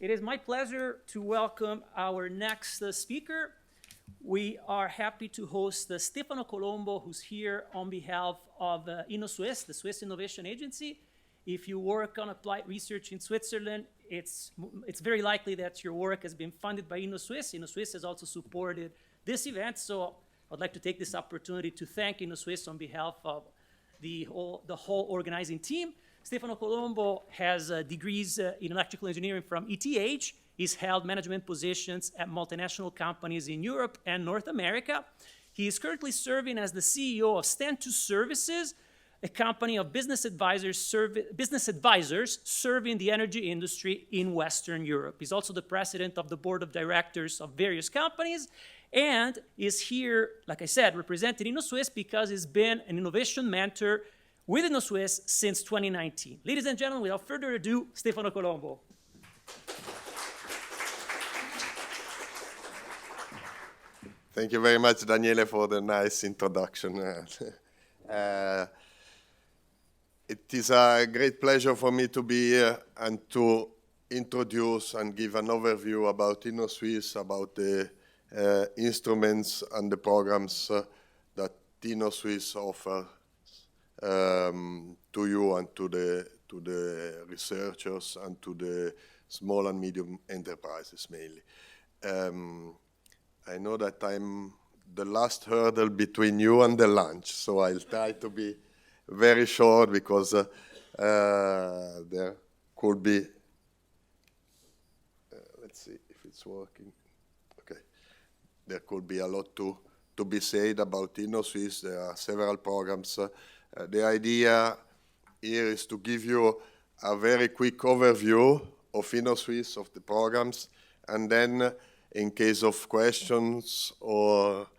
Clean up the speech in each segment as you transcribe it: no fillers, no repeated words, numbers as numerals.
It is my pleasure to welcome our next speaker. We are happy to host Stefano Colombo, who's here on behalf of Innosuisse, the Swiss Innovation Agency. If you work on applied research in Switzerland, it's very likely that your work has been funded by Innosuisse. Innosuisse has also supported this event, so I'd like to take this opportunity to thank Innosuisse on behalf of the whole organizing team. Stefano Colombo has degrees in electrical engineering from ETH. He's held management positions at multinational companies in Europe and North America. He is currently serving as the CEO of Stand2 Services, a company of business advisors serving the energy industry in Western Europe. He's also the president of the board of directors of various companies and is here, like I said, representing Innosuisse because he's been an innovation mentor with Innosuisse since 2019. Ladies and gentlemen, without further ado, Stefano Colombo. Thank you very much, Daniele, for the nice introduction. It is a great pleasure for me to be here and to introduce and give an overview about Innosuisse, about the instruments and the programs that Innosuisse offers to you and to the researchers and to the small and medium enterprises mainly. I know that I'm the last hurdle between you and the lunch, so I'll try to be very short because there could be, let's see if it's working. Okay, there could be a lot to be said about Innosuisse. There are several programs. The idea here is to give you a very quick overview of Innosuisse, of the programs, and then in case of questions or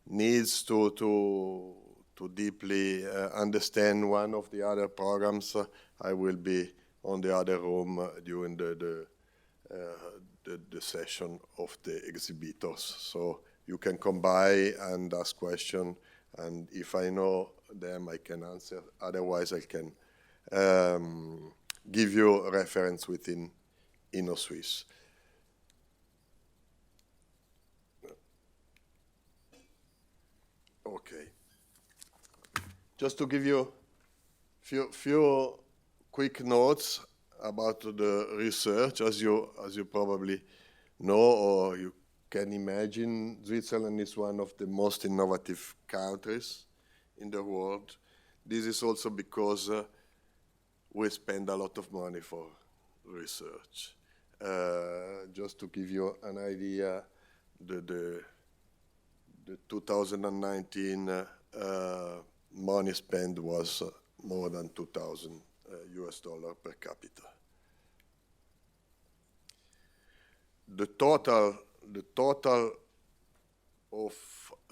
needs to deeply understand one of the other programs, I will be on the other room during the session of the exhibitors. So you can come by and ask questions, and if I know them, I can answer. Otherwise, I can give you a reference within Innosuisse. Okay. Just to give you few quick notes about the research, as you probably know or you can imagine, Switzerland is one of the most innovative countries in the world. This is also because we spend a lot of money for research. Just to give you an idea, the 2019 money spent was more than $2,000 per capita. The total of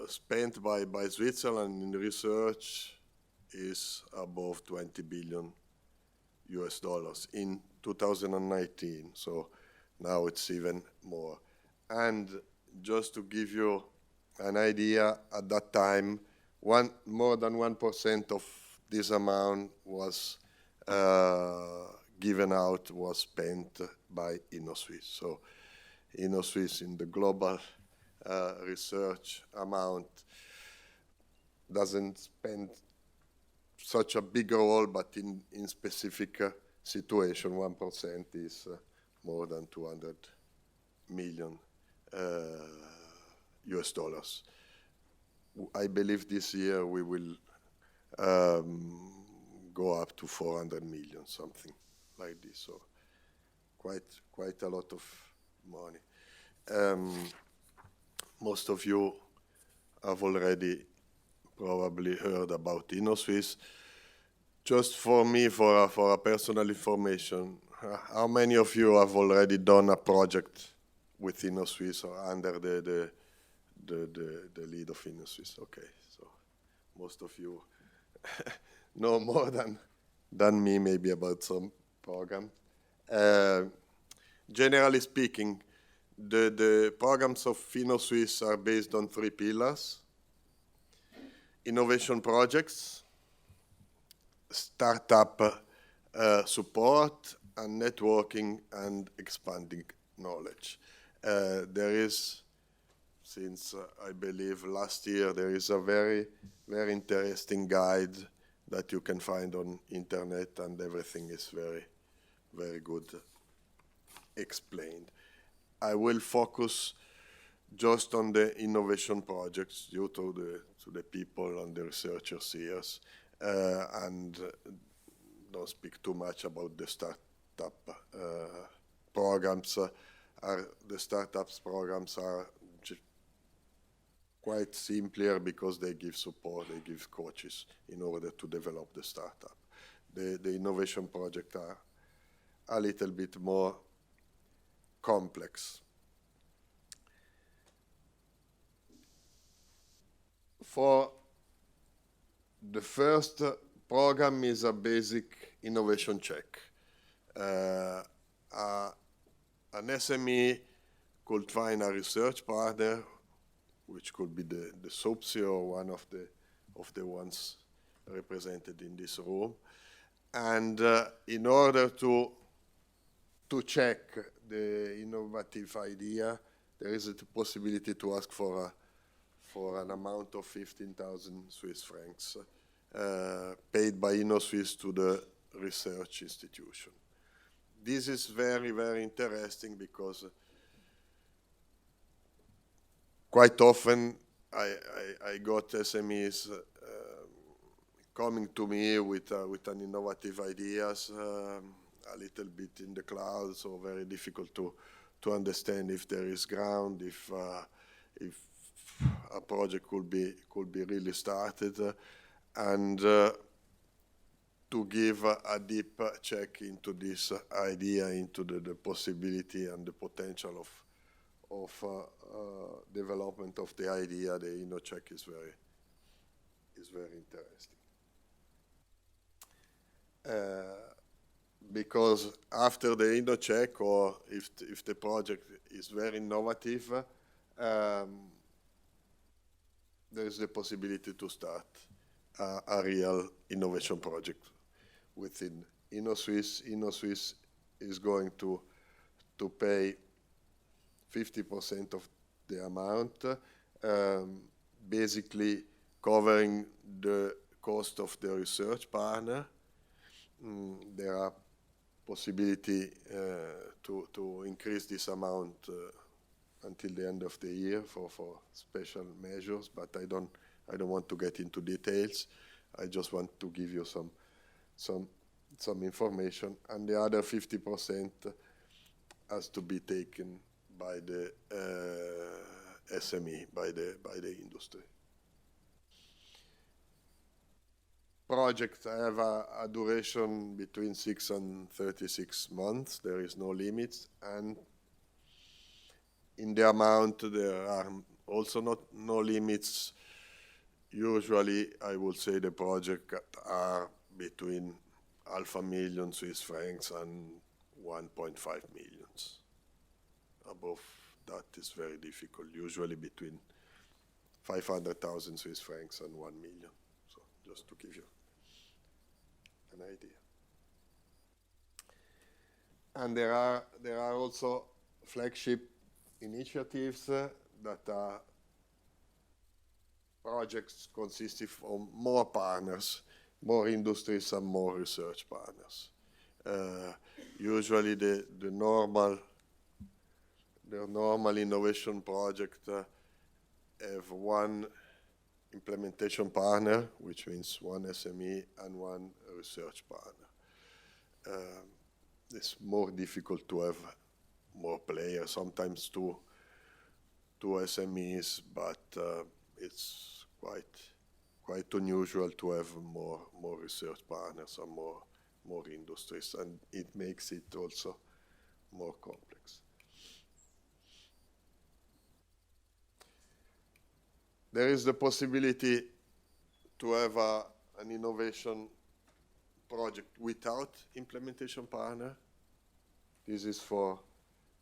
spent by Switzerland in research is above $20 billion in 2019. So now it's even more. And just to give you an idea, at that time, more than 1% of this amount was given out, was spent by Innosuisse. So Innosuisse in the global research amount doesn't spend such a big role, but in specific situation, 1% is more than $200 million. I believe this year we will go up to 400 million, something like this. So quite a lot of money. Most of you have already probably heard about Innosuisse. Just for me, for a personal information, how many of you have already done a project with Innosuisse or under the lead of Innosuisse? Okay, so most of you know more than me, maybe about some program. Generally speaking, the programs of Innosuisse are based on 3 pillars: innovation projects, startup support, and networking and expanding knowledge. There is, since I believe last year, there is a very, very interesting guide that you can find on internet, and everything is very, very good explained. I will focus just on the innovation projects due to the people and the researchers here, and don't speak too much about the startup programs. The startups programs are quite simpler because they give support, they give coaches in order to develop the startup. The innovation projects are a little bit more complex. For the first program is a basic innovation check. An SME could find a research partner, which could be the SOPSI or one of the ones represented in this room. And in order to check the innovative idea, there is a possibility to ask for an amount of 15,000 Swiss francs paid by Innosuisse to the research institution. This is very, very interesting because quite often I got SMEs coming to me with an innovative ideas, a little bit in the cloud, so very difficult to understand if there is ground, if a project could be really started, and to give a deep check into this idea, into the possibility and the potential of development of the idea. The InnoCheck is very interesting. Because after the InnoCheck, or if the project is very innovative, there is the possibility to start a real innovation project within Innosuisse. Innosuisse is going to pay 50% of the amount, basically covering the cost of the research partner. There are possibility to increase this amount until the end of the year for special measures, but I don't want to get into details. I just want to give you some information, and the other 50% has to be taken by the SME, by the industry. Projects have a duration between 6 and 36 months. There is no limits, and in the amount there are also no limits. Usually, I would say the projects are between $500,000 Swiss francs and 1.5 million. Above that is very difficult. Usually between 500,000 Swiss francs and 1 million. So just to give you an idea. And there are also flagship initiatives that are projects consisting of more partners, more industries and more research partners. Usually the normal innovation project have one implementation partner, which means one SME and one research partner. It's more difficult to have more players, sometimes two SMEs, but it's quite unusual to have more research partners and more industries, and it makes it also more complex. There is the possibility to have an innovation project without implementation partner. This is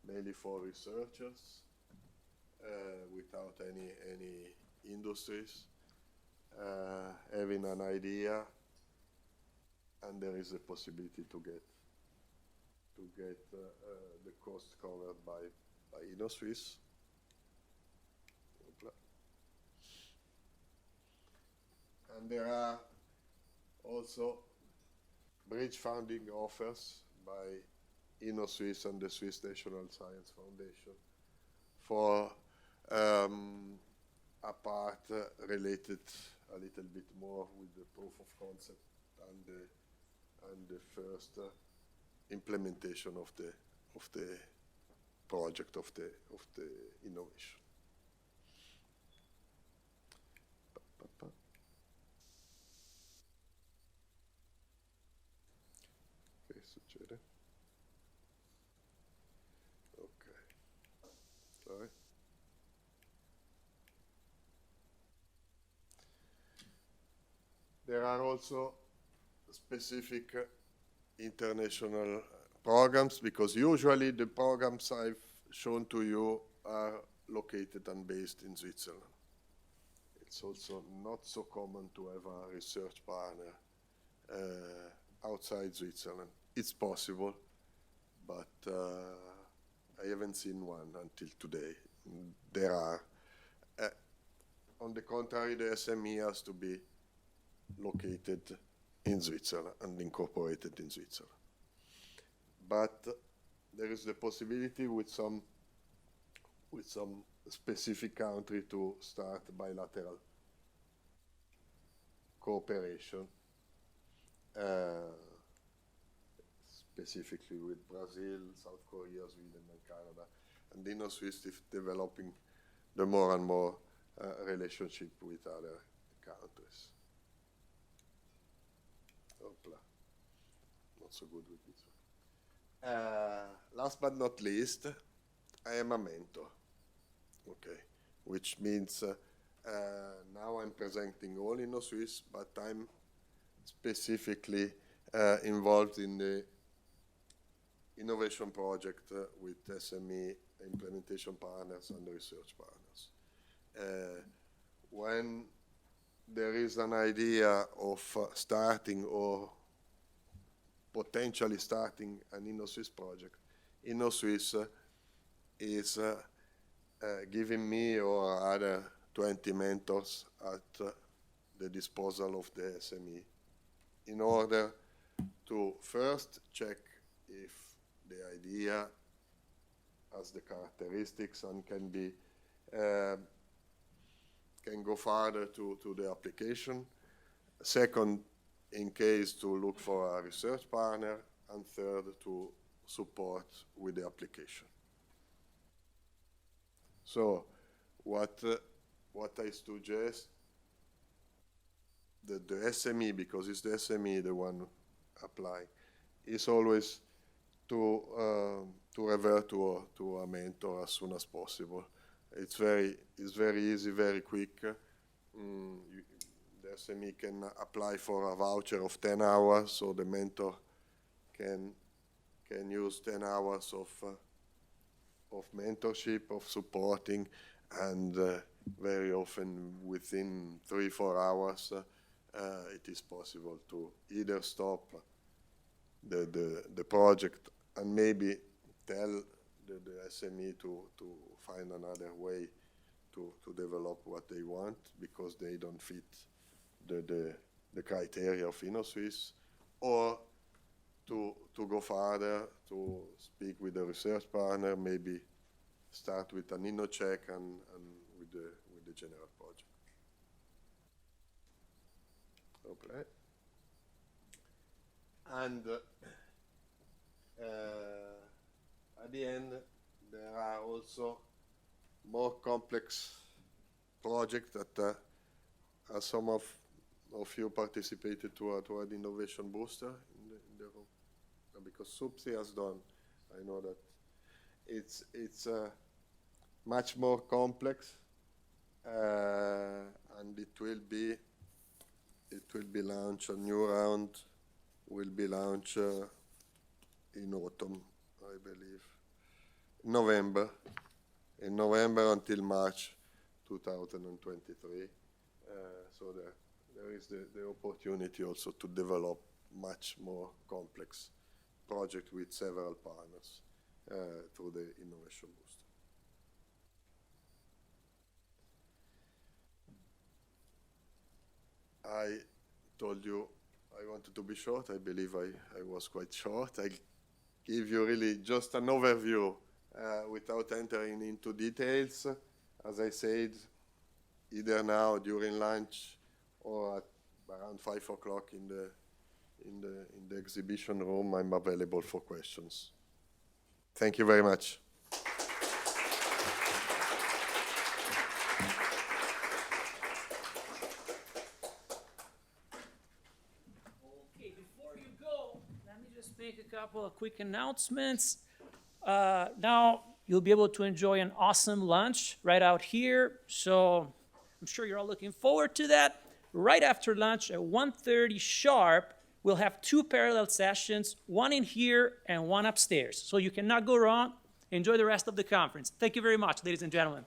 mainly for researchers, without any industries, having an idea, and there is a possibility to get get the cost covered by Innosuisse. And there are also bridge funding offers by Innosuisse and the Swiss National Science Foundation for a part related a little bit more with the proof of concept and the first implementation of the project of the innovation. Che succede? Ok. Sorry. There are also specific international programs, because usually the programs I've shown to you are located and based in Switzerland. It's also not so common to have a research partner outside Switzerland. It's possible, but I haven't seen one until today. There are. On the contrary, the SME has to be located in Switzerland and incorporated in Switzerland. But there is the possibility with some specific country to start bilateral cooperation, specifically with Brazil, South Korea, Sweden, and Canada. And Innosuisse is developing the more and more relationship with other countries. Hopla. Not so good with this one. Last but not least, I am a mentor. Okay, which means now I'm presenting all Innosuisse, but I'm specifically involved in the innovation project with SME implementation partners and research partners. When there is an idea of starting or potentially starting an Innosuisse project, Innosuisse is giving me or other 20 mentors at the disposal of the SME in order to first check if the idea has the characteristics and can be can go further to the application. Second, in case to look for a research partner, and third, to support with the application. So what I suggest, the SME, because it's the SME the one applying, is always to revert to a mentor as soon as possible. It's very easy, very quick. The SME can apply for a voucher of 10 hours, so the mentor can use 10 hours of mentorship, of supporting, and very often within 3-4 hours it is possible to either stop the project and maybe tell the SME to find another way to develop what they want because they don't fit the criteria of Innosuisse, or to go further, to speak with a research partner, maybe start with an InnoCheck and with the general project. Okay. And at the end, there are also more complex projects that some of you participated to an innovation booster in the room, because SUPSI has done. I know that it's much more complex, and it will be launched. A new round will be launched in autumn, I believe, November. In November until March 2023. So there is the opportunity also to develop much more complex project with several partners through the Innovation Booster. I told you I wanted to be short. I believe I was quite short. I give you really just an overview without entering into details. As I said, either now during lunch or at around 5 o'clock in the exhibition room, I'm available for questions. Thank you very much. Okay, before you go, let me just make a couple of quick announcements. Now you'll be able to enjoy an awesome lunch right out here. So I'm sure you're all looking forward to that. Right after lunch at 1:30 sharp, we'll have 2 parallel sessions, one in here and one upstairs. So you cannot go wrong. Enjoy the rest of the conference. Thank you very much, ladies and gentlemen.